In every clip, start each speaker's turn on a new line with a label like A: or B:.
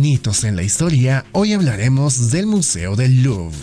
A: En Hitos en la Historia, hoy hablaremos del Museo del Louvre.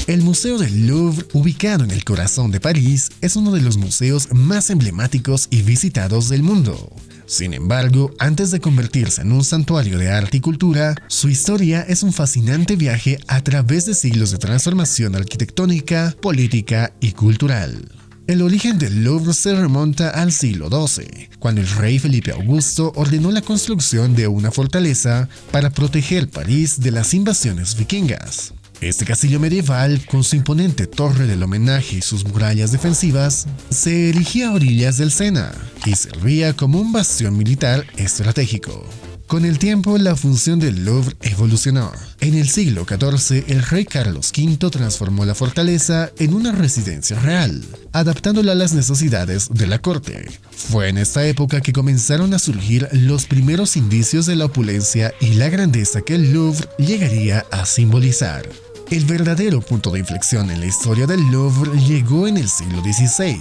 A: El Museo del Louvre, ubicado en el corazón de París, es uno de los museos más emblemáticos y visitados del mundo. Sin embargo, antes de convertirse en un santuario de arte y cultura, su historia es un fascinante viaje a través de siglos de transformación arquitectónica, política y cultural. El origen del Louvre se remonta al siglo XII, cuando el rey Felipe Augusto ordenó la construcción de una fortaleza para proteger París de las invasiones vikingas. Este castillo medieval, con su imponente torre del homenaje y sus murallas defensivas, se erigía a orillas del Sena y servía como un bastión militar estratégico. Con el tiempo, la función del Louvre evolucionó. En el siglo XIV, el rey Carlos V transformó la fortaleza en una residencia real, adaptándola a las necesidades de la corte. Fue en esta época que comenzaron a surgir los primeros indicios de la opulencia y la grandeza que el Louvre llegaría a simbolizar. El verdadero punto de inflexión en la historia del Louvre llegó en el siglo XVI,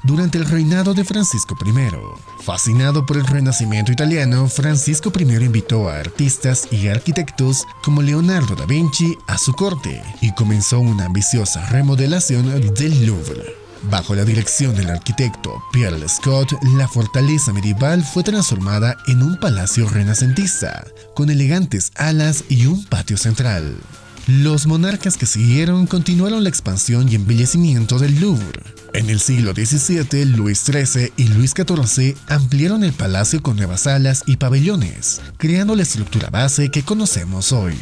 A: durante el reinado de Francisco I. Fascinado por el Renacimiento italiano, Francisco I invitó a artistas y arquitectos como Leonardo da Vinci a su corte y comenzó una ambiciosa remodelación del Louvre. Bajo la dirección del arquitecto Pierre Lescot, la fortaleza medieval fue transformada en un palacio renacentista, con elegantes alas y un patio central. Los monarcas que siguieron continuaron la expansión y embellecimiento del Louvre. En el siglo XVII, Luis XIII y Luis XIV ampliaron el palacio con nuevas salas y pabellones, creando la estructura base que conocemos hoy.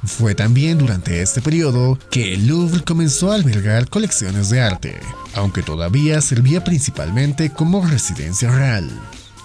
A: Fue también durante este periodo que el Louvre comenzó a albergar colecciones de arte, aunque todavía servía principalmente como residencia real.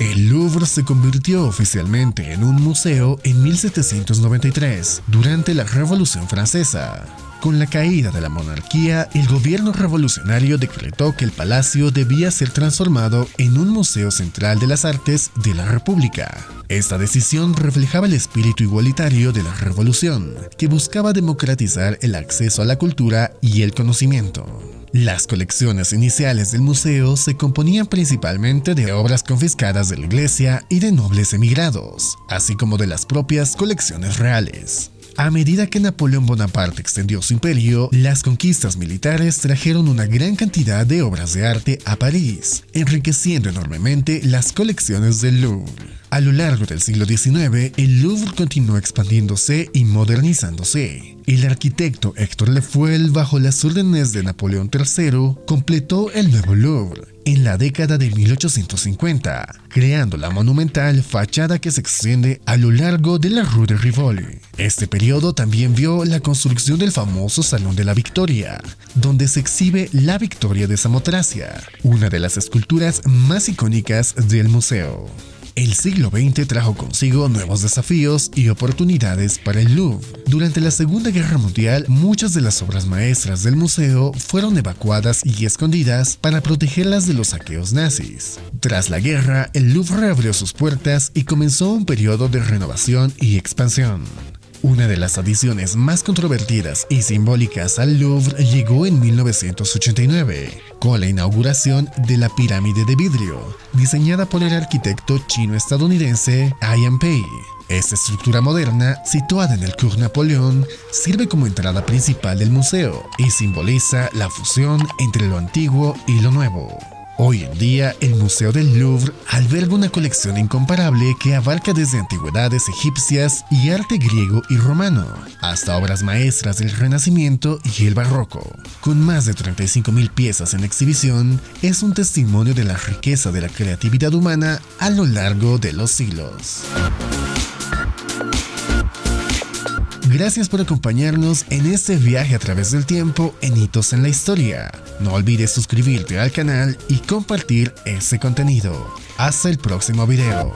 A: El Louvre se convirtió oficialmente en un museo en 1793, durante la Revolución Francesa. Con la caída de la monarquía, el gobierno revolucionario decretó que el palacio debía ser transformado en un museo central de las artes de la República. Esta decisión reflejaba el espíritu igualitario de la revolución, que buscaba democratizar el acceso a la cultura y el conocimiento. Las colecciones iniciales del museo se componían principalmente de obras confiscadas de la iglesia y de nobles emigrados, así como de las propias colecciones reales. A medida que Napoleón Bonaparte extendió su imperio, las conquistas militares trajeron una gran cantidad de obras de arte a París, enriqueciendo enormemente las colecciones del Louvre. A lo largo del siglo XIX, el Louvre continuó expandiéndose y modernizándose. El arquitecto Héctor Lefeuille, bajo las órdenes de Napoleón III, completó el nuevo Louvre en la década de 1850, creando la monumental fachada que se extiende a lo largo de la Rue de Rivoli. Este periodo también vio la construcción del famoso Salón de la Victoria, donde se exhibe la Victoria de Samotracia, una de las esculturas más icónicas del museo. El siglo XX trajo consigo nuevos desafíos y oportunidades para el Louvre. Durante la Segunda Guerra Mundial, muchas de las obras maestras del museo fueron evacuadas y escondidas para protegerlas de los saqueos nazis. Tras la guerra, el Louvre reabrió sus puertas y comenzó un periodo de renovación y expansión. Una de las adiciones más controvertidas y simbólicas al Louvre llegó en 1989, con la inauguración de la pirámide de vidrio, diseñada por el arquitecto chino-estadounidense Ian Pei. Esta estructura moderna, situada en el Cours Napoleon, sirve como entrada principal del museo y simboliza la fusión entre lo antiguo y lo nuevo. Hoy en día, el Museo del Louvre alberga una colección incomparable que abarca desde antigüedades egipcias y arte griego y romano, hasta obras maestras del Renacimiento y el Barroco. Con más de 35.000 piezas en exhibición, es un testimonio de la riqueza de la creatividad humana a lo largo de los siglos. Gracias por acompañarnos en este viaje a través del tiempo en Hitos en la Historia. No olvides suscribirte al canal y compartir este contenido. Hasta el próximo video.